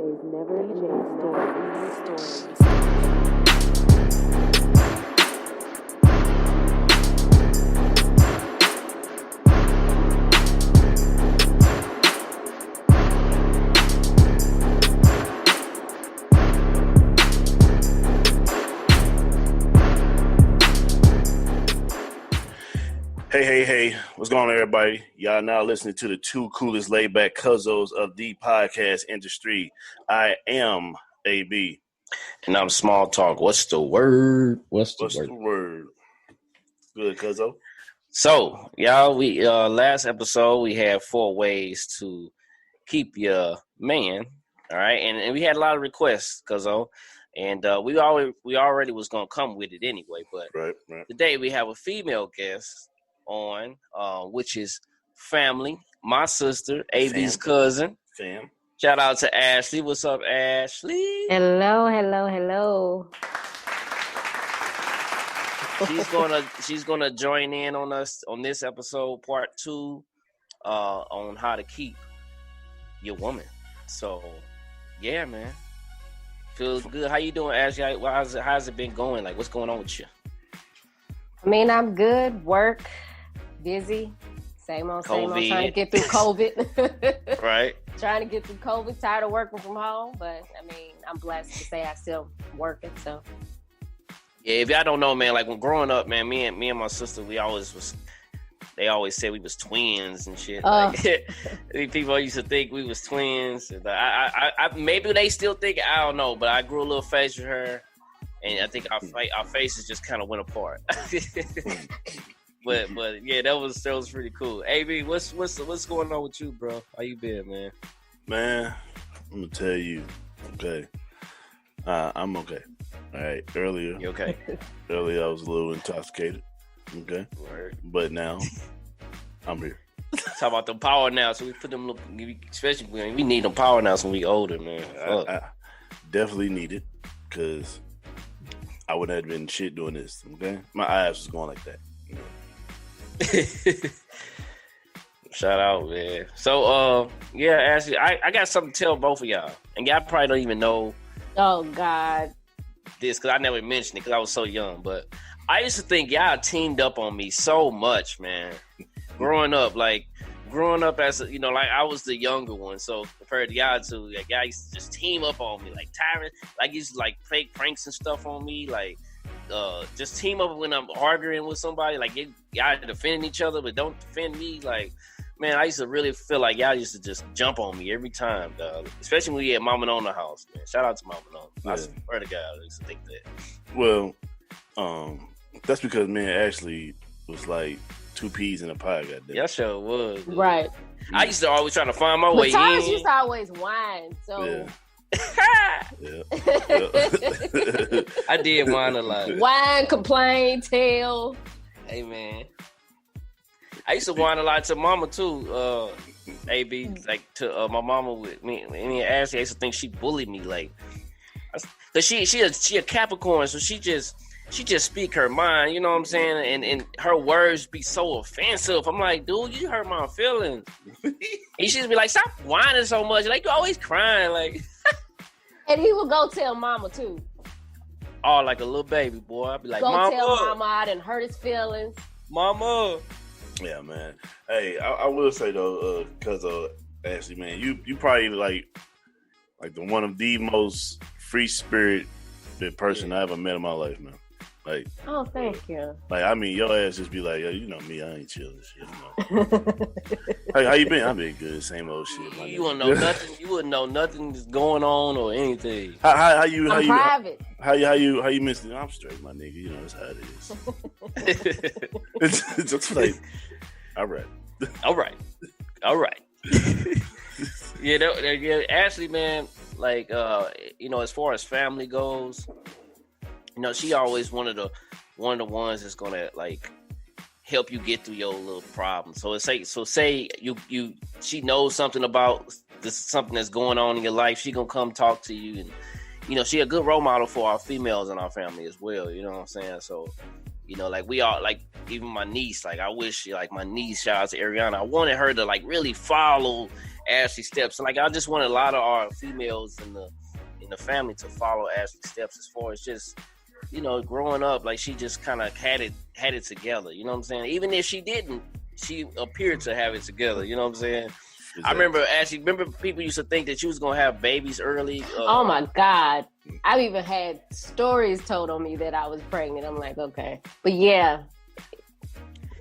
DJ's never story. Hey, what's going on, everybody? Y'all now listening to the two coolest laid-back cuzzos of the podcast industry. I am AB. And I'm Smalltalk. What's the word? What's the word? Good, cuzzo. So, y'all, we last episode, we had 4 ways to keep your man, all right? And we had a lot of requests, cuzzo. And we already was going to come with it anyway. But right. Today, we have a female guest on, which is family, my sister, AB's cousin. Fam. Shout out to Ashley. What's up, Ashley? Hello. She's gonna join in on us on this episode, part 2, on how to keep your woman. So, yeah, man, feels good. How you doing, Ashley? How's it been going? Like, what's going on with you? I mean, I'm good. Work, busy, same old, trying to get through COVID. Right. Trying to get through COVID. Tired of working from home, but I mean, I'm blessed to say I still working. So. Yeah, if y'all don't know, man, like when growing up, man, me and my sister, they always said we was twins and shit. Like, people used to think we was twins. And I maybe they still think, I don't know, but I grew a little face with her, and I think our faces just kind of went apart. But yeah, that was pretty cool. AB, what's going on with you, bro? How you been, man? Man, I'm gonna tell you, okay. I'm okay. All right. Earlier, you okay? Earlier, I was a little intoxicated. Okay. Word. But now, I'm here. Talk about the power now. So we put them, especially when we need them power now when we older, man. I definitely need it because I wouldn't have been shit doing this. Okay, my eyes was going like that. You know? Shout out, man. So, yeah, Ashley, I got something to tell both of y'all, and y'all probably don't even know. Oh God. This because I never mentioned it because I was so young, but I used to think y'all teamed up on me so much, man. Growing up as a, like I was the younger one, so compared to y'all two, like y'all used to just team up on me, like Tyron, like used to like fake pranks and stuff on me, like just team up when I'm arguing with somebody, like y'all defending each other, but don't defend me, like. Man, I used to really feel like y'all used to just jump on me every time, dog. Especially when we had Mama on the house, man. Shout out to Mama on. Yeah. I swear to God, I used to think that. Well, that's because me and Ashley was like 2 peas in a pie, goddamn. Yeah, sure was. Dude. Right. I used to always try to find my way in. Thomas used to always whine, so. Yeah. I did whine a lot. Whine, complain, tell. Hey, man. I used to whine a lot to Mama too, AB, like to my mama with me and Ashley. I used to think she bullied me, like, cause she a Capricorn, so she just speak her mind, you know what I'm saying? And her words be so offensive. I'm like, dude, you hurt my feelings. He should be like, stop whining so much, like you always crying, like. And he would go tell Mama too. Oh, like a little baby boy. I'd be like, go Mama. Tell Mama I done hurt his feelings. Mama. Yeah, man. Hey, I will say though, because Ashley, man, you probably like the one of the most free spirited person I ever met in my life, man. Like, oh, thank you. Like, I mean, your ass just be like, yo, you know me, I ain't chilling shit. You know? Hey, how you been? I've been good, same old shit. You wouldn't know nothing. You wouldn't know nothing that's going on or anything. How you private. How you miss it? I'm straight, my nigga. You know that's how it is. it's just like, all right. Yeah, Ashley, man. Like, as far as family goes, she always one of the ones that's gonna like help you get through your little problem. So say she knows something about something that's going on in your life. She gonna come talk to you, and she a good role model for our females in our family as well. You know what I'm saying? So, like we all, like even my niece, like I wish, like my niece, shout out to Ariana, I wanted her to like really follow Ashley steps. Like I just want a lot of our females in the family to follow Ashley steps as far as just, you know, growing up. Like she just kind of had it together. You know what I'm saying? Even if she didn't, she appeared to have it together. You know what I'm saying? Exactly. I remember people used to think that you was gonna have babies early. Oh my God. I've even had stories told on me that I was pregnant. I'm like, okay. But yeah.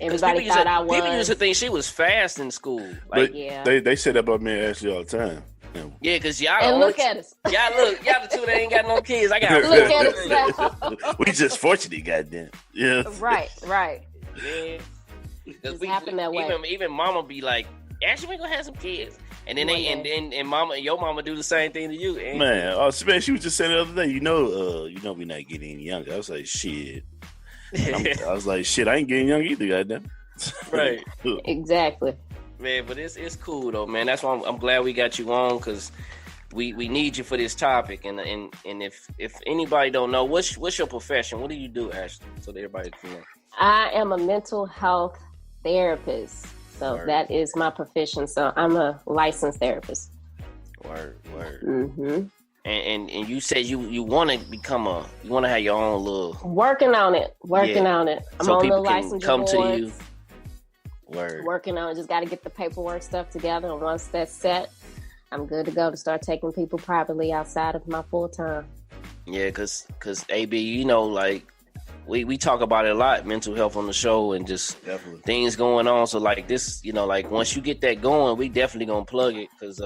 Everybody thought I was. People used to think she was fast in school. Like, they said that about me and Ashley all the time. Yeah, because y'all and look at us. Y'all the two that ain't got no kids. I got look at us now. We just fortunate, goddamn. Yeah. Right. Yeah. It happened that way. Even mama be like, Ashley, we gonna have some kids. And then your mama do the same thing to you. Man, she was just saying the other day, you know we not getting any younger. I was like, shit. I was like, shit, I ain't getting young either, goddamn. Right. Exactly. Man, but it's cool though, man. That's why I'm glad we got you on, because we need you for this topic. And if anybody don't know, what's your profession? What do you do, Ashley? So that everybody can know. I am a mental health therapist. So Word. That is my profession. So I'm a licensed therapist. Word. Mm-hmm. And you said you want to you want to have your own little working on it. I'm so on people the licensure come boards, to you. Word. Working on it. Just got to get the paperwork stuff together, and once that's set, I'm good to go to start taking people privately outside of my full time. Yeah, because AB, you know, like we talk about it a lot, mental health on the show, and just definitely things going on. So like this, you know, like once you get that going, we definitely gonna plug it, because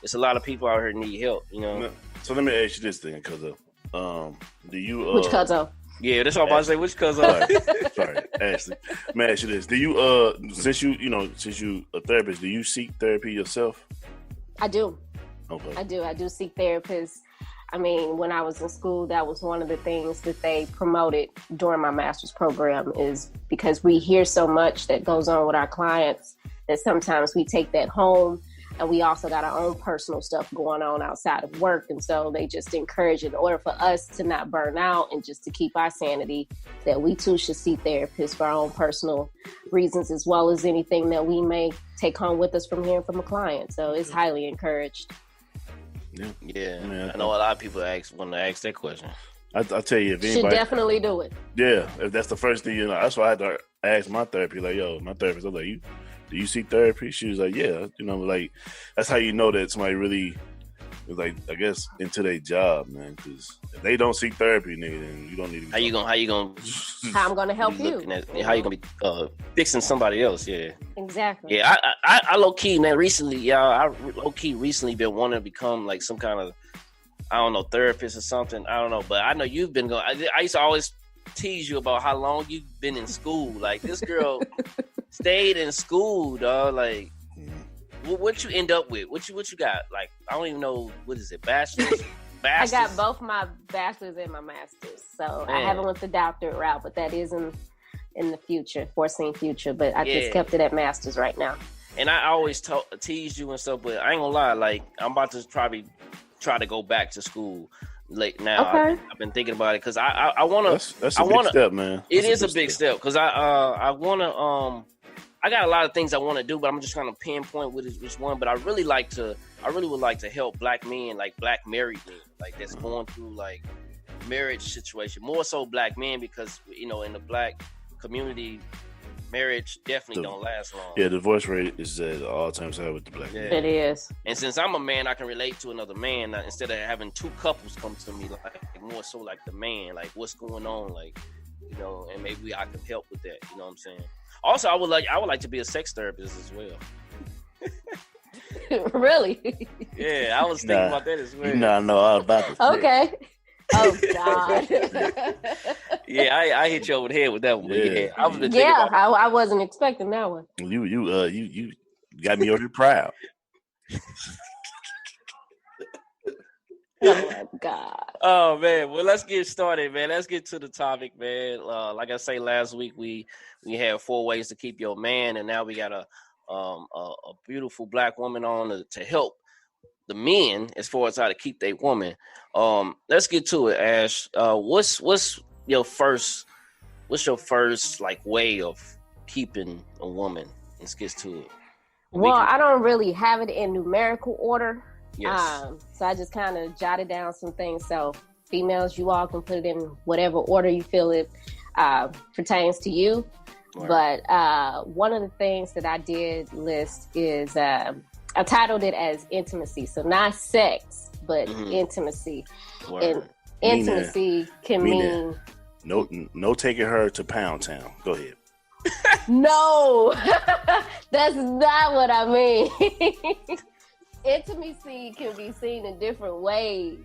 it's a lot of people out here need help, you know. So let me ask you this thing, cuzzo. Do you which cuzzo? Yeah, that's all I'm about to say. Which cuzzo? Sorry, Ashley. Let me ask you this: do you since you a therapist, do you seek therapy yourself? I do. Okay. I do seek therapists. I mean, when I was in school, that was one of the things that they promoted during my master's program, is because we hear so much that goes on with our clients that sometimes we take that home, and we also got our own personal stuff going on outside of work. And so they just encourage, in order for us to not burn out and just to keep our sanity, that we too should see therapists for our own personal reasons, as well as anything that we may take home with us from hearing from a client. So it's highly encouraged. Yeah. I know a lot of people want to ask that question. I'll tell you, if anybody should definitely do it. Yeah, if that's the first thing, you know, that's why I had to ask my therapy. Like, yo, my therapist, I was like, do you seek therapy? She was like, yeah. You know, like that's how you know that somebody really is, like, I guess, into their job, man. Because if they don't seek therapy, nigga, then you don't need to. How you gonna? How I'm gonna help you? How you gonna be fixing somebody else? Yeah. Exactly. Yeah, I low key, man. Recently, y'all, I low key recently been wanting to become like some kind of, I don't know, therapist or something. I don't know, but I know you've been going. I used to always tease you about how long you've been in school. Like, this girl stayed in school, dog. Like, what you end up with? What you got? Like, I don't even know, what is it? Bachelor's? I got both my bachelor's and my master's. So I haven't went the doctorate route, but that is in the future, foreseen future. But I just kept it at master's right now. And I always tease you and stuff, but I ain't gonna lie. Like, I'm about to probably try to go back to school late now. Okay. I've been thinking about it because I want to. That's a big step, man. It is a big step because I want to. I got a lot of things I want to do, but I'm just trying to pinpoint which one. But I really would like to help black men, like black married men, like that's going through like marriage situation. More so black men, because you know, in the black community, marriage definitely don't last long. Yeah, the divorce rate is at all times high with the black men. It is. And since I'm a man, I can relate to another man instead of having two couples come to me, like more so like the man, like what's going on, like, you know, and maybe I can help with that. You know what I'm saying? Also, I would like to be a sex therapist as well. Really? Yeah, I was thinking about that as well. You know, I know all about this. Okay. Oh God. Yeah, I hit you over the head with that one. Yeah, I wasn't expecting that one. You got me over here proud. Oh my God. Oh man, well, let's get started, man. Let's get to the topic, man. Like I say, last week we had 4 ways to keep your man, and now we got a beautiful black woman on to help the men as far as how to keep their woman. Let's get to it, Ash. What's your first like way of keeping a woman? Let's get to it. Well, I don't really have it in numerical order. Yes. So I just kind of jotted down some things. So females, you all can put it in whatever order you feel it pertains to you. Right. But one of the things that I did list is I titled it as intimacy. So not sex, but intimacy. Word. And intimacy can mean no taking her to Pound Town. Go ahead. No, that's not what I mean. Intimacy can be seen in different ways.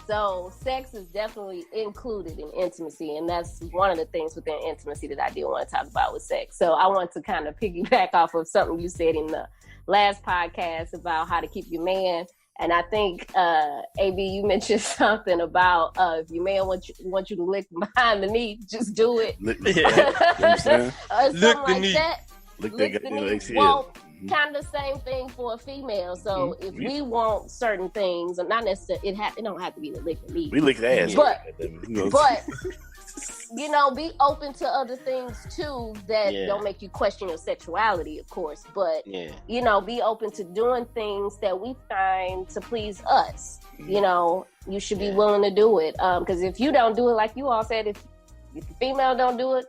So sex is definitely included in intimacy, and that's one of the things within intimacy that I did want to talk about with sex. So I want to kind of piggyback off of something you said in the last podcast about how to keep your man. And I think, AB, you mentioned something about if your man wants you to lick behind the knee, just do it. Lick the knee. Lick the knee. Well, kind of the same thing for a female. So if we want certain things, and not necessarily, it don't have to be the lick the knee. We lick the ass. But be open to other things too that don't make you question your sexuality, of course. But be open to doing things that we find to please us. You should be willing to do it. Because if you don't do it, like you all said, if the female don't do it,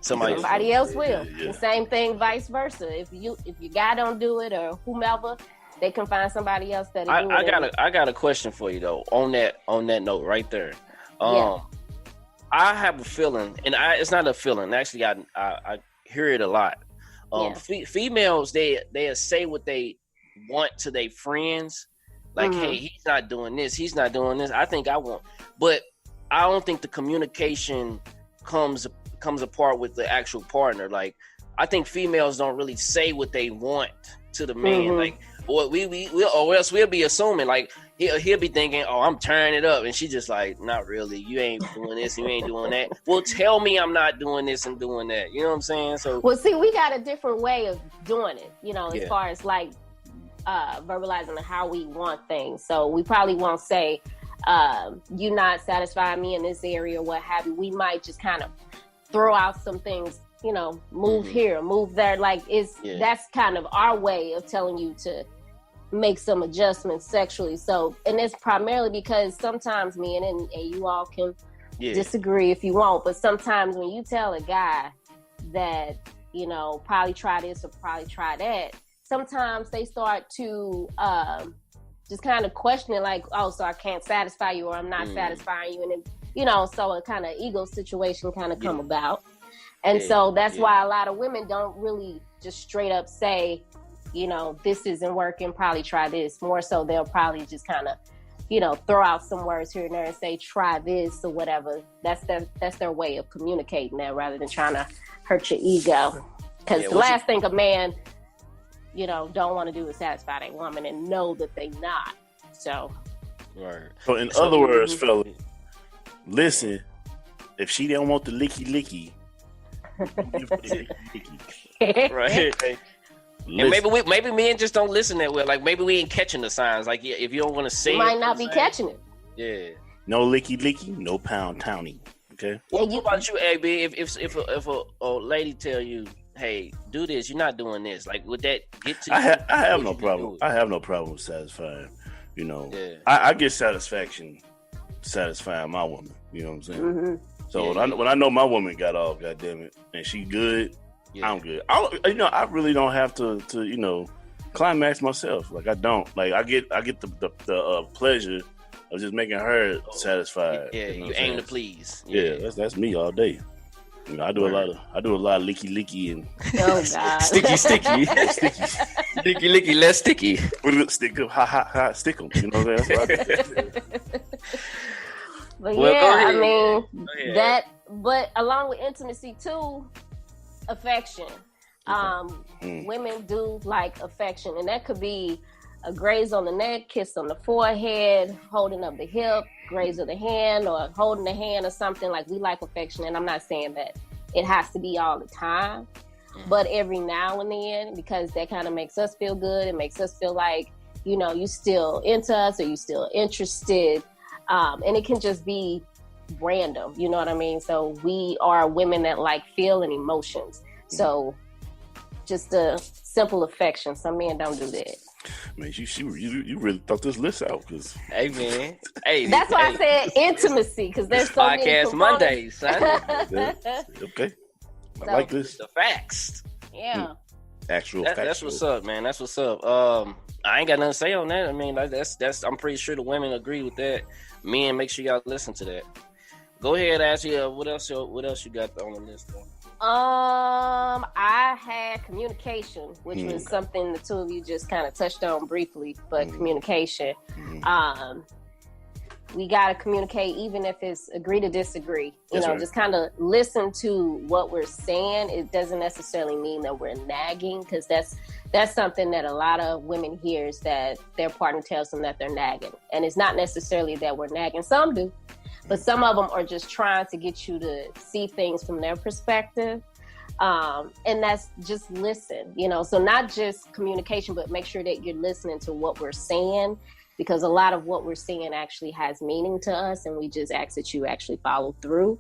somebody else will. The same thing, vice versa. If your guy don't do it or whomever, they can find somebody else that. I got a question for you though. On that note right there. I have a feeling, and it's not a feeling. Actually, I hear it a lot. Females, they say what they want to their friends, like, "Hey, he's not doing this. He's not doing this. I think I want," but I don't think the communication comes apart with the actual partner. Like, I think females don't really say what they want to the man. Like, or or else we'll be assuming like he'll be thinking, "Oh, I'm turning it up," and she just like, "Not really. You ain't doing this. You ain't doing that." Well, tell me I'm not doing this and doing that. You know what I'm saying? So, well, see, we got a different way of doing it. As far as like verbalizing how we want things. So we probably won't say, "You not satisfying me in this area," or what have you. We might just kind of throw out some things. Move here, move there. Like that's kind of our way of telling you to make some adjustments sexually. So, and it's primarily because sometimes me and you all can disagree if you want, but sometimes when you tell a guy that, probably try this or probably try that, sometimes they start to just kind of question it like, "Oh, so I can't satisfy you or I'm not satisfying you." And then, so a kind of ego situation kind of come about. And so that's why a lot of women don't really just straight up say, this isn't working, probably try this. More so they'll probably just kind of, throw out some words here and there and say, try this or whatever. That's their way of communicating that rather than trying to hurt your ego. Because the last thing a man, don't want to do is satisfy that woman and know that they not. So. Right. So in other words, fellas, listen, if she don't want the licky, right. And maybe men just don't listen that well. Like maybe we ain't catching the signs. Like if you don't want to say you might not be catching it. Yeah. No licky, no pound towny. Okay. What about you, AB? If a lady tell you, "Hey, do this," you're not doing this. Like would that get to you? I have no problem. I have no problem with satisfying. I get satisfaction satisfying my woman. You know what I'm saying? So when I know my woman got off, goddamn it, and she good, I'm good. I really don't have to climax myself. Like I don't. Like I get the pleasure of just making her satisfied. Yeah, you aim to please. Yeah, that's me all day. I do a lot of licky and God. sticky, licky, less sticky. Stick them, ha, stick them. You know what I'm saying? But I mean that. But along with intimacy too, affection. Women do like affection, and that could be a graze on the neck, kiss on the forehead, holding up the hip, graze of the hand, or holding the hand or something. Like we like affection, and I'm not saying that it has to be all the time, but every now and then, because that kind of makes us feel good. It makes us feel like you still into us or you still interested. And it can just be random, you know what I mean? So we are women that like feeling emotions. So just a simple affection. Some men don't do that. Man, you really thought this list out, because Hey man, hey, that's why I said intimacy, because there's so many podcast Mondays, son. Okay, I like this. The facts. Yeah. Actual That's what's up, man. That's what's up. I ain't got nothing to say on that. I mean, like, that's. I'm pretty sure the women agree with that. Men, make sure y'all listen to that. Go ahead, Ashley. What else you got on the list? I had communication, which was something the two of you just kind of touched on briefly, but communication. We got to communicate, even if it's agree to disagree. You know, just kind of listen to what we're saying. It doesn't necessarily mean that we're nagging, because that's something that a lot of women hears, that their partner tells them that they're nagging. And it's not necessarily that we're nagging. Some do. But some of them are just trying to get you to see things from their perspective. And that's just listen, you know, so not just communication, but make sure that you're listening to what we're saying, because a lot of what we're saying actually has meaning to us, and we just ask that you actually follow through.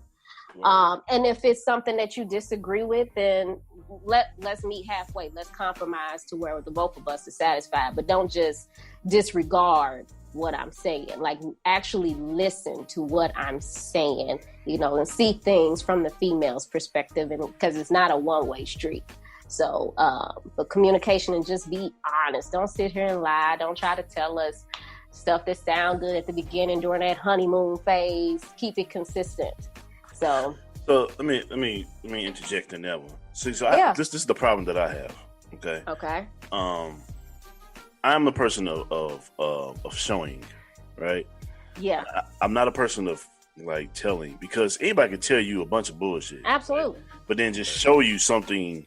And if it's something that you disagree with, then let's meet halfway. Let's compromise to where the both of us are satisfied, but don't just disregard what I'm saying. Like, actually listen to what I'm saying, you know, and see things from the female's perspective, and because it's not a one-way street. So, but communication, and just be honest. Don't sit here and lie. Don't try to tell us stuff that sound good at the beginning during that honeymoon phase. Keep it consistent. So let me interject in that one. See, this is the problem that I have. Okay. I'm a person of showing, right? Yeah. I'm not a person of like telling, because anybody can tell you a bunch of bullshit. Absolutely. Right? But then just show you something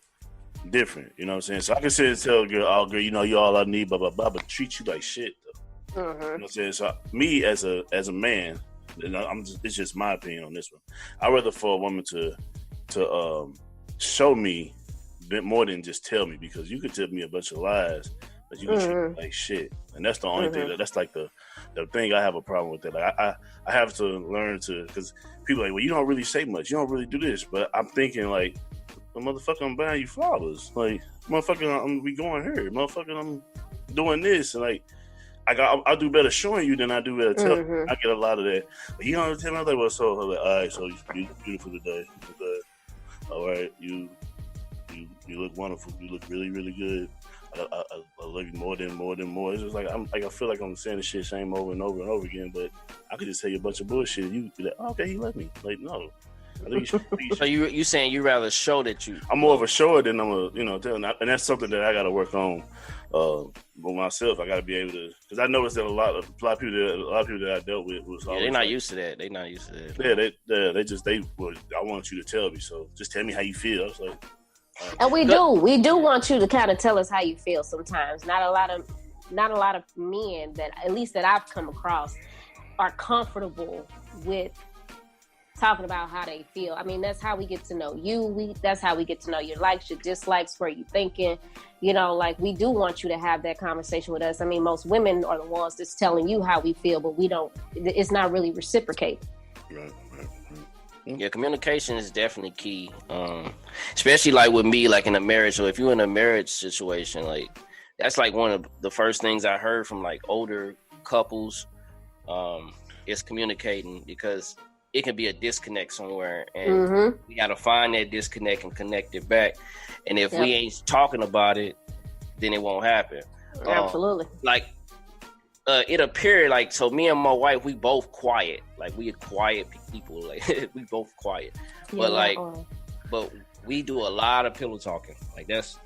different. You know what I'm saying? So I can sit and tell a girl, "Oh, girl, you know, you all I need, blah blah blah," but treat you like shit, though. You know what I'm saying? So me as a man, and it's just my opinion on this one. I'd rather for a woman to show me a bit more than just tell me, because you could tell me a bunch of lies, but you can treat me like shit, and that's the only thing that's like the thing I have a problem with. That like, I have to learn to, because people are like, well, you don't really say much, you don't really do this, but I'm thinking like, well, motherfucker, I'm buying you flowers, like, motherfucker, we going here, motherfucker, I'm doing this, and like, I'll do better showing you than I do better telling you. I get a lot of that. But you know, tell me, I'm like, well, so I'm like, all right, so you're beautiful today. Okay. All right, you look wonderful. You look really, really good. I love you more than more. It's just like I feel like I'm saying the shit same over and over and over again, but I could just tell you a bunch of bullshit. And you be like, oh, okay, he love me. Like, no. I think you should. So you saying you rather show that you? I'm more of a shower than I'm a telling, and that's something that I got to work on with myself. I got to be able to, because I noticed that a lot of people that I dealt with was they're not used to that. They're not used to that. Yeah, I want you to tell me. So just tell me how you feel. I was like, and we do want you to kind of tell us how you feel. Sometimes not a lot of men that, at least that I've come across, are comfortable with talking about how they feel. I mean, that's how we get to know you. That's how we get to know your likes, your dislikes, where you thinking. You know, like, we do want you to have that conversation with us. I mean, most women are the ones that's telling you how we feel, but we don't. It's not really reciprocated. Right. Yeah, communication is definitely key. Especially like with me, like in a marriage. So if you're in a marriage situation, like, that's like one of the first things I heard from like older couples, is communicating, because it can be a disconnect somewhere, and we got to find that disconnect and connect it back. And if we ain't talking about it, then it won't happen. Absolutely. Like, it appeared like, so me and my wife, we both quiet. Like, we are quiet people. Like, we both quiet. But we do a lot of pillow talking. Like, that's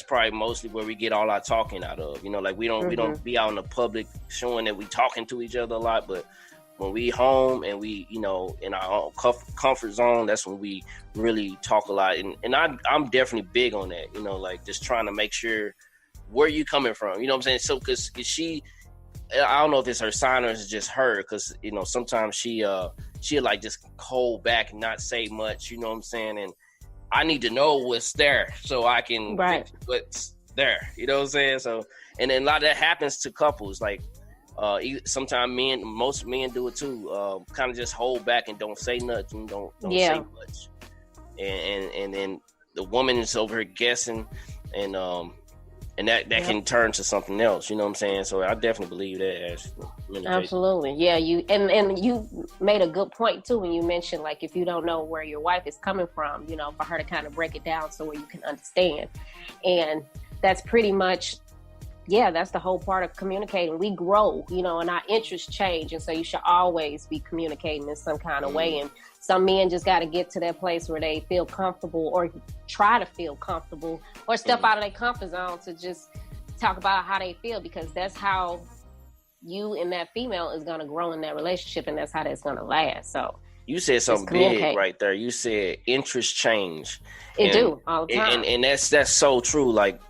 probably mostly where we get all our talking out of. You know, like, we don't be out in the public showing that we talking to each other a lot, but when we home and we, you know, in our own comfort zone, that's when we really talk a lot. And I'm definitely big on that, you know, like, just trying to make sure where you coming from, you know what I'm saying? So, cause I don't know if it's her sign or it's just her, cause, you know, sometimes she'll like just hold back and not say much, you know what I'm saying? And I need to know what's there so I can fix what's there, you know what I'm saying? So, and then a lot of that happens to couples, like, sometimes most men do it too. Kind of just hold back and don't say nothing, don't say much, and then the woman is over here guessing, and that can turn to something else. You know what I'm saying? So I definitely believe that. Actually, absolutely, yeah. You made a good point too when you mentioned, like, if you don't know where your wife is coming from, you know, for her to kind of break it down so where you can understand, and that's pretty much. Yeah, that's the whole part of communicating. We grow, you know, and our interests change. And so you should always be communicating in some kind of way. And some men just got to get to that place where they feel comfortable or try to feel comfortable or step out of their comfort zone to just talk about how they feel, because that's how you and that female is going to grow in that relationship, and that's how that's going to last. So you said something big right there. You said interests change. It do all the time. And that's so true. Like,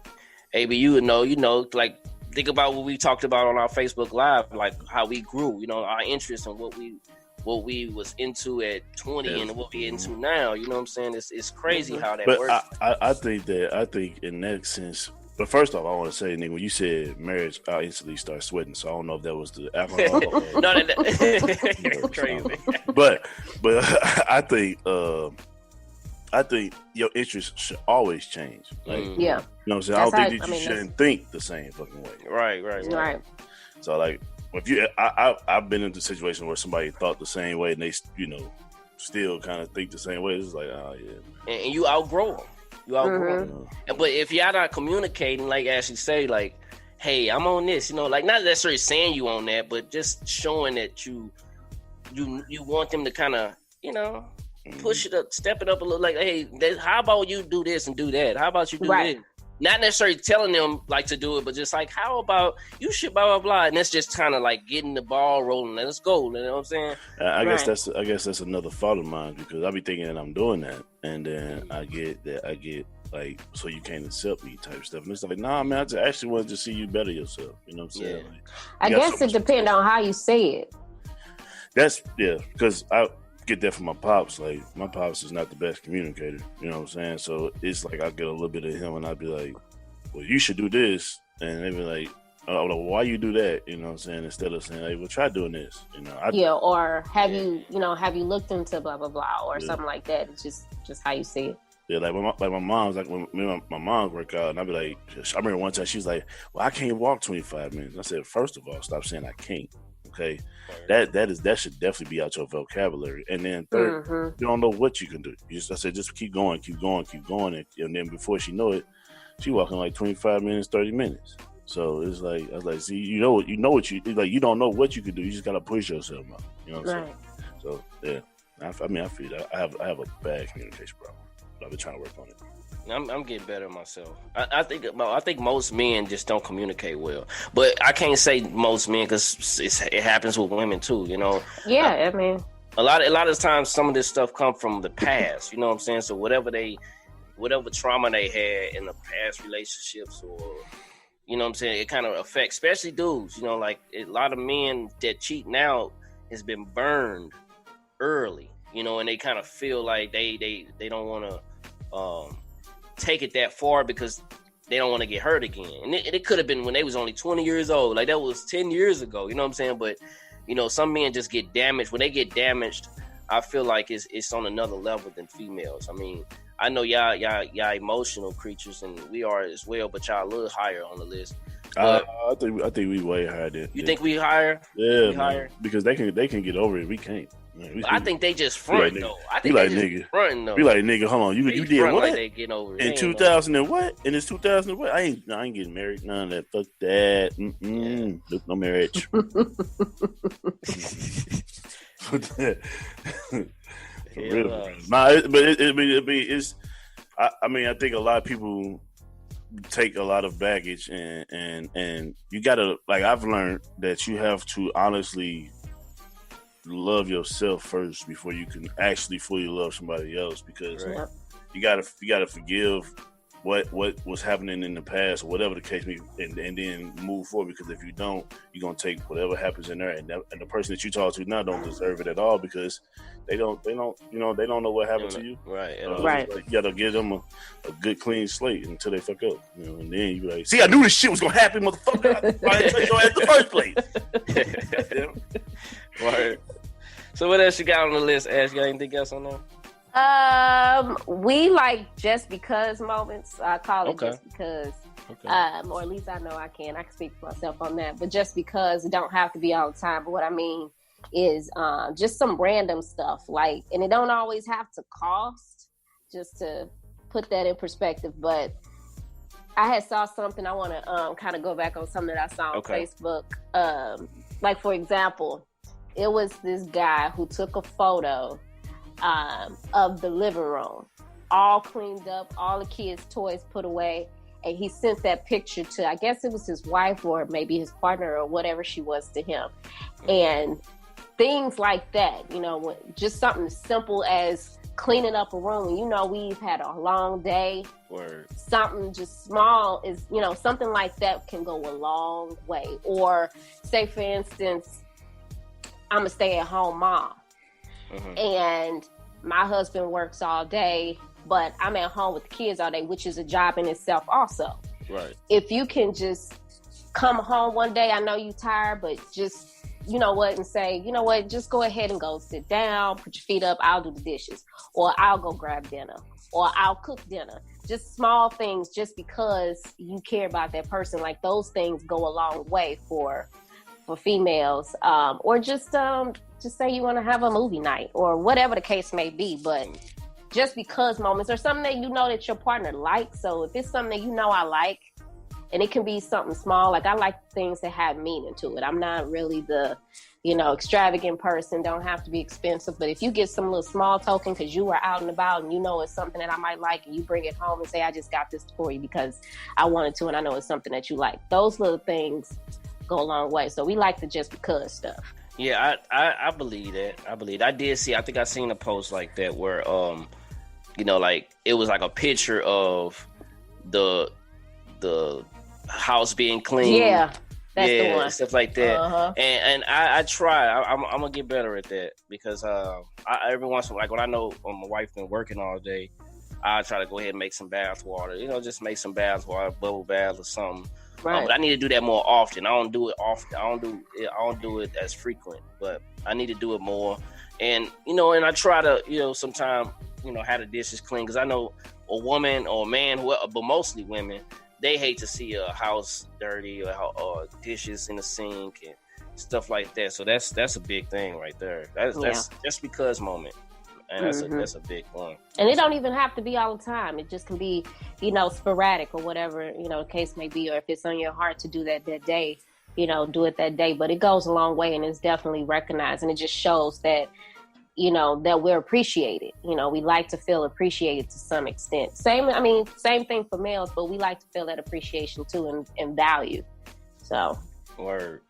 AB, you know, like, think about what we talked about on our Facebook Live, like how we grew, you know, our interest in what we was into at 20 and what we into now. You know what I'm saying? It's crazy how that works. I think in that sense. But first off, I want to say, nigga, when you said marriage, I instantly start sweating. So I don't know if that was the alcohol. No, that's crazy. But I think your interests should always change. Like, yeah. You know what I'm saying? I don't think that you shouldn't think the same fucking way. Right. So, like, if I've been into situations where somebody thought the same way and they, you know, still kind of think the same way. It's like, oh, yeah. And you outgrow them. But if y'all not communicating, like Ashley say, like, hey, I'm on this, you know, like, not necessarily saying you on that, but just showing that you want them to kind of, you know, push it up, step it up a little. Like, hey, how about you do this and do that? How about you do this? Not necessarily telling them like to do it, but just like, how about you should blah blah blah, and that's just kind of like getting the ball rolling. Let's go. You know what I'm saying? I guess that's another fault of mine, because I be thinking that I'm doing that, and then I get like, so you can't accept me type stuff, and it's like, nah, man, I just actually wanted to see you better yourself. You know what I'm saying? Yeah. Like, I guess it depends on how you say it. That's because I get that from my pops. Like, my pops is not the best communicator, you know what I'm saying? So it's like I get a little bit of him and I'd be like, well, you should do this, and they'd be like, oh, well, why you do that, you know what I'm saying, instead of saying, hey, well, try doing this, you know. Or have you looked into blah blah blah or something like that. It's just how you see it. Yeah, like my mom's, like, when my mom work out, and I'd be like, I remember one time she was like, well, I can't walk 25 minutes. I said, first of all, stop saying I can't. Okay, that should definitely be out your vocabulary. And then third, you don't know what you can do. I said, just keep going, and then before she know it, she walking like 25 minutes, 30 minutes. So it's like, I was like, see, you know what you like. You don't know what you can do. You just gotta push yourself out. You know what I'm saying? So yeah, I feel that I have a bad communication problem. But I've been trying to work on it. I'm getting better myself. I think most men just don't communicate well, but I can't say most men, because it happens with women too. You know. Yeah, I mean, a lot of times some of this stuff come from the past. You know what I'm saying? So whatever trauma they had in the past relationships, or, you know what I'm saying, it kind of affects, especially dudes. You know, like, a lot of men that cheat now has been burned early. You know, and they kind of feel like they don't want to take it that far because they don't want to get hurt again. And it could have been when they was only 20 years old. Like, that was 10 years ago. You know what I'm saying? But, you know, some men just get damaged. When they get damaged, I feel like it's on another level than females. I mean, I know y'all emotional creatures, and we are as well, but y'all a little higher on the list. I think we way higher than. You think we higher? Yeah, higher? Because they can get over it. We can't. Man, I think they just front, though. I think they like, nigga. Front, though. Be like, nigga, hold on. You did what? Like they getting over it. In 2000 and what? And it's 2000 and what? I ain't getting married. None of that. Fuck that. Nope, no marriage. I think a lot of people take a lot of baggage, and you gotta, like, I've learned that you have to honestly love yourself first before you can actually fully love somebody else, because you gotta forgive what was happening in the past, or whatever the case may be, and then move forward. Because if you don't, you're gonna take whatever happens in there, and the person that you talk to now don't deserve it at all, because they don't know what happened to you. Right. Right. Like, you gotta give them a good clean slate until they fuck up. You know, and then you be like, see, I knew this shit was gonna happen, motherfucker. I didn't touch your ass in the first place. Right. So what else you got on the list, Ash? You got anything else on there? We like just because moments. I call it Okay. just because. Okay. Or at least I know I can speak for myself on that. But just because it don't have to be all the time. But what I mean is just some random stuff, like, and it don't always have to cost. Just to put that in perspective, but I had saw something. I want to kind of go back on something that I saw on Facebook. Like for example, it was this guy who took a photo of the living room, all cleaned up, all the kids' toys put away. And he sent that picture to, I guess it was his wife or maybe his partner or whatever she was to him. And things like that, you know, just something as simple as cleaning up a room. You know, we've had a long day. Word. Something just small is, you know, something like that can go a long way. Or say, for instance, I'm a stay-at-home mom. Mm-hmm. And my husband works all day, but I'm at home with the kids all day, which is a job in itself also. Right. If you can just come home one day, I know you're tired, but just, you know what, and say, you know what, just go ahead and go sit down, put your feet up, I'll do the dishes, or I'll go grab dinner, or I'll cook dinner. Just small things, just because you care about that person. Like those things go a long way for females, or just say you want to have a movie night or whatever the case may be. But just because moments, or something that you know that your partner likes. So if it's something that you know I like, and it can be something small, like I like things that have meaning to it. I'm not really the, you know, extravagant person, don't have to be expensive. But if you get some little small token because you were out and about and you know it's something that I might like, and you bring it home and say, I just got this for you because I wanted to and I know it's something that you like. Those little things go a long way. So we like the just because stuff. Yeah, I believe that. I did see, I think I seen a post like that where, you know, like it was like a picture of the house being clean. Yeah, that's the one. Stuff like that. Uh-huh. And I try. I'm gonna get better at that because every once in a while, like when I know my wife been working all day, I try to go ahead and make some bath water. You know, just make some bath water, bubble bath or something. Right. But I need to do that more often. I don't do it often. I don't do it as frequent, but I need to do it more. And you know, and I try to, you know, sometimes, you know, have the dishes clean because I know a woman or a man, but mostly women, they hate to see a house dirty or dishes in the sink and stuff like that. So that's a big thing right there. That's just because moment. And that's a big one. And it don't even have to be all the time. It just can be, you know, sporadic or whatever, you know, the case may be. Or if it's on your heart to do that day, you know, do it that day. But it goes a long way and it's definitely recognized. And it just shows that, you know, that we're appreciated. You know, we like to feel appreciated to some extent. Same thing for males, but we like to feel that appreciation too and value. So. Word.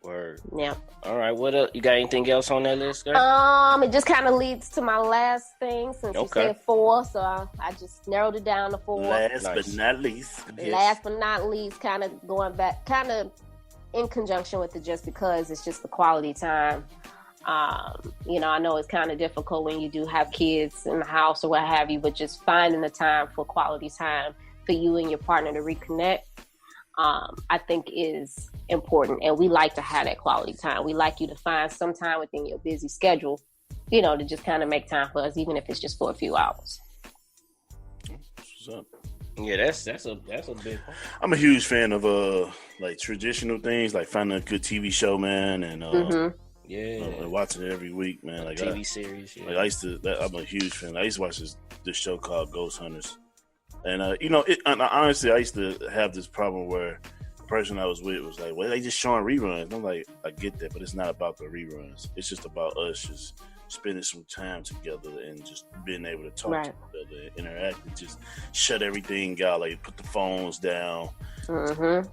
Yeah. All right. What else? You got anything else on that list, girl? It just kind of leads to my last thing since you said 4, so I just narrowed it down to 4. Last but not least, kind of going back, kind of in conjunction with the just because it's just the quality time. You know, I know it's kind of difficult when you do have kids in the house or what have you, but just finding the time for quality time for you and your partner to reconnect. I think is important, and we like to have that quality time. We like you to find some time within your busy schedule, you know, to just kind of make time for us, even if it's just for a few hours. What's up? Yeah, that's a big one. I'm a huge fan of like traditional things, like finding a good TV show, man, and watching it every week, man. Like TV series. Yeah. Like I'm a huge fan. I used to watch this show called Ghost Hunters. And, you know, honestly, I used to have this problem where the person I was with was like, well, they just showing reruns. And I'm like, I get that, but it's not about the reruns. It's just about us just spending some time together and just being able to talk to each other and interact and just shut everything out. Like, put the phones down,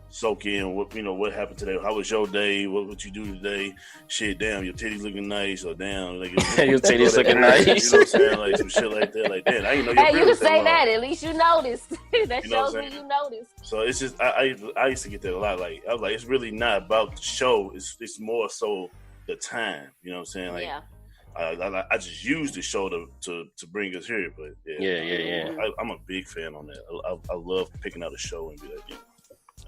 soak in what happened today. How was your day? What you do today? Shit, damn, your titties looking nice, or damn, like, your titties looking nice. You know what I'm saying? Like some shit like that. Like, damn, I didn't know you can say that. At least you noticed. That you know shows me you noticed. So it's just I used to get that a lot. Like I was like, it's really not about the show. It's more so the time. You know what I'm saying? Like, I just use the show to bring us here. But I'm a big fan on that. I love picking out a show and be like,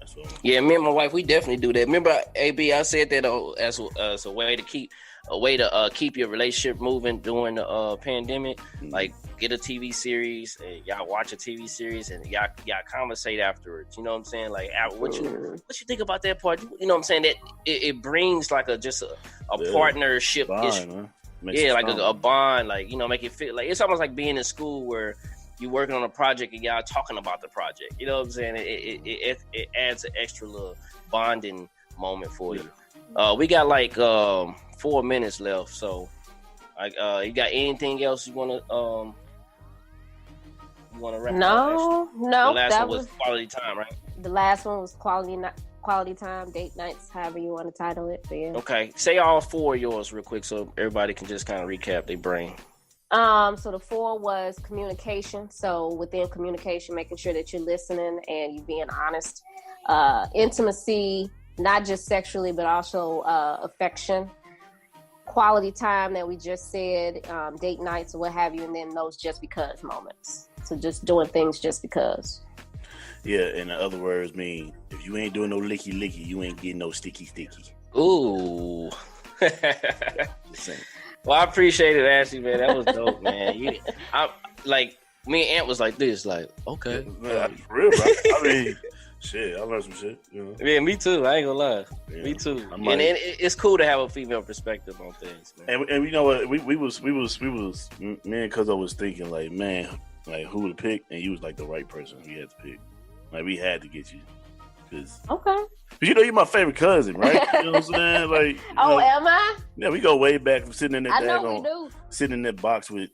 That's what. Yeah, me and my wife, we definitely do that. Remember, AB, I said that as a way to keep your relationship moving during the pandemic. Like, get a TV series, and y'all watch a TV series, and y'all conversate afterwards. You know what I'm saying? Like, what you think about that part? You know what I'm saying? That it brings like a partnership issue. Yeah, like a bond. Like, you know, make it feel like it's almost like being in school where you working on a project and y'all talking about the project. You know what I'm saying? It adds an extra little bonding moment for you. We got like 4 minutes left, so you got anything else you want to wrap up? No. The last one was quality time, right? The last one was quality time, date nights, however you want to title it. But yeah. Okay, say all 4 of yours real quick so everybody can just kind of recap their brain. So the 4 was communication. So within communication, making sure that you're listening and you being honest. Intimacy, not just sexually, but also affection. Quality time that we just said, date nights or what have you, and then those just because moments. So just doing things just because. Yeah, in other words, mean if you ain't doing no licky, you ain't getting no sticky. Ooh. Just saying. Well, I appreciate it, Ashley, man. That was dope, man. Me and Ant was like this, like, okay. Man, for real, bro. I mean, shit, I learned some shit, you know? Yeah, me too. I ain't gonna lie. Yeah, me too. And it's cool to have a female perspective on things, man. And you know what? We was me and Cuzzo was thinking, like, man, like, who to pick? And you was like the right person we had to pick. Like, we had to get you. Okay. But you know, you're my favorite cousin, right? You know what I'm saying? Like, am I? Yeah, we go way back from sitting in that. I know we do. Sitting in that box with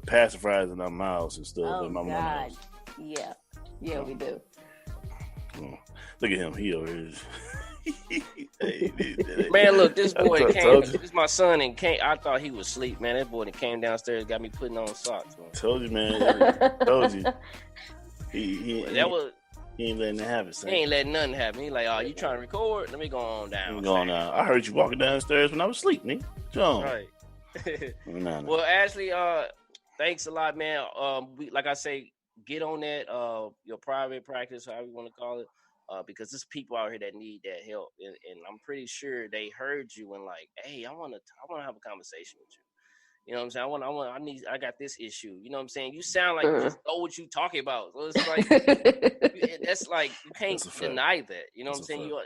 pacifiers in our mouths and stuff. Oh, in my God. Yeah, we do. Oh, look at him. He over here. Man, look, this boy came. This is my son, and came. I thought he was asleep, man. That boy that came downstairs got me putting on socks, man. Told you, man. Told you. He ain't letting it happen. He ain't letting nothing happen. He like, oh, you trying to record? Let me go on down. I heard you walking downstairs when I was asleep, nigga. John. Right. No. Well, Ashley, thanks a lot, man. Like I say, get on that your private practice, however you want to call it, because there's people out here that need that help, and I'm pretty sure they heard you and like, hey, I want to have a conversation with you. You know what I'm saying? I got this issue. You know what I'm saying? You sound like you just know what you talking about. So it's like, that's like, you can't deny that. You know what I'm saying? You know what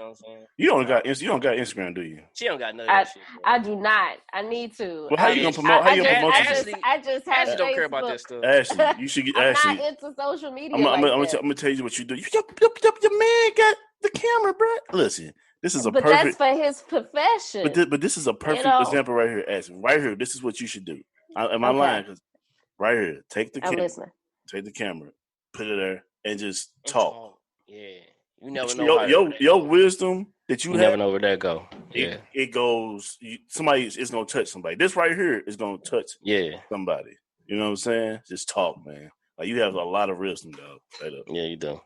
I'm saying? You don't got Instagram, do you? She don't got none of that shit. Bro. I do not. I need to. Well, how you gonna promote? Ashley, I just have Ashley don't care about that stuff. Ashley, you should get Ashley. I'm not into social media. I'm gonna tell you what you do. Your man got the camera, bro. Listen. This is that's for his profession. But this is a perfect example right here. Ashley. Right here, this is what you should do. Am I lying? Because right here, take the camera, put it there, and just talk. Yeah, you never know. Your wisdom that you have, never know where that go. Yeah, it goes. Somebody is gonna touch somebody. This right here is gonna touch. Somebody. You know what I'm saying? Just talk, man. Like, you have a lot of wisdom, dog. Straight up. Yeah, you do.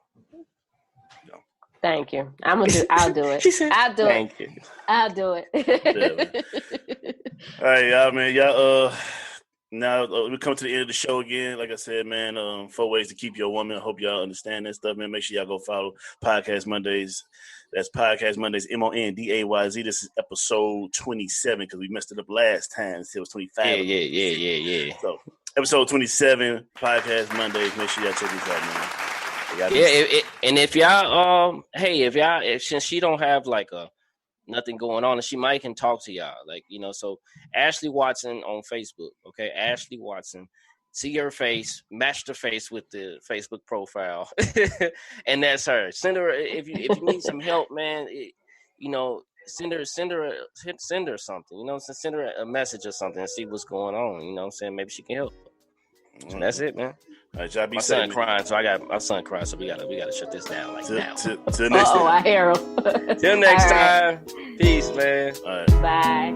Thank you. I'll do it. She said, I'll do it. You. I'll do it. All right, y'all, man. Y'all, now we come to the end of the show again. Like I said, man, 4 ways to keep your woman. I hope y'all understand that stuff, man. Make sure y'all go follow Podcast Mondays. That's Podcast Mondays, MONDAYZ. This is episode 27 because we messed it up last time. It was 25. Yeah. So, episode 27, Podcast Mondays. Make sure y'all check this out, man. And if y'all, since she don't have like nothing going on, and she might can talk to y'all, like, you know. So Ashley Watson on Facebook, okay, Ashley Watson. See her face, match the face with the Facebook profile, and that's her. Send her if you need some help, man. Send her something. You know, send her a message or something and see what's going on. You know what I'm saying? Maybe she can help. And that's it, man. All right, y'all be my safe. Son crying, so my son crying, so we gotta shut this down now. Till next time. I hear him. Till next time. Peace, man. All right. Bye.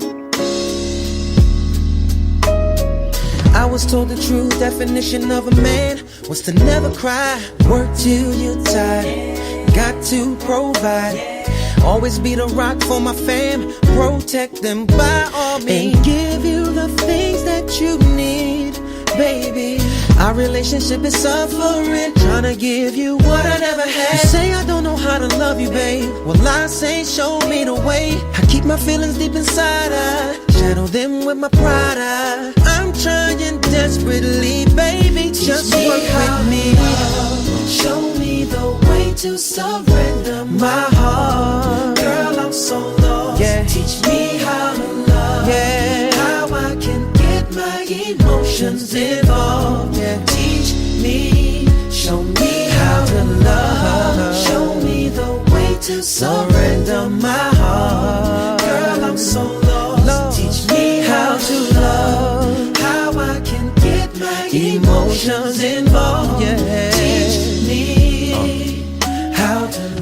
I was told the true definition of a man was to never cry, work till you're tired, got to provide, always be the rock for my fam, protect them by all means, and give you the things that you need. baby. Our relationship is suffering, trying to give you what I never had. You say I don't know how to love you, babe. Well, I say show me the way. I keep my feelings deep inside, I shadow them with my pride. I'm trying desperately, baby, just work with me. Show me the way to surrender my heart. Girl, I'm so lost. Yeah. Teach me how to love. Yeah. How I can get my emotions involved. Yeah. Teach me, show me how to love. Show me the way to surrender my heart. Girl, I'm so lost. Teach me how to love. How I can get my emotions involved. Yeah. Teach me how to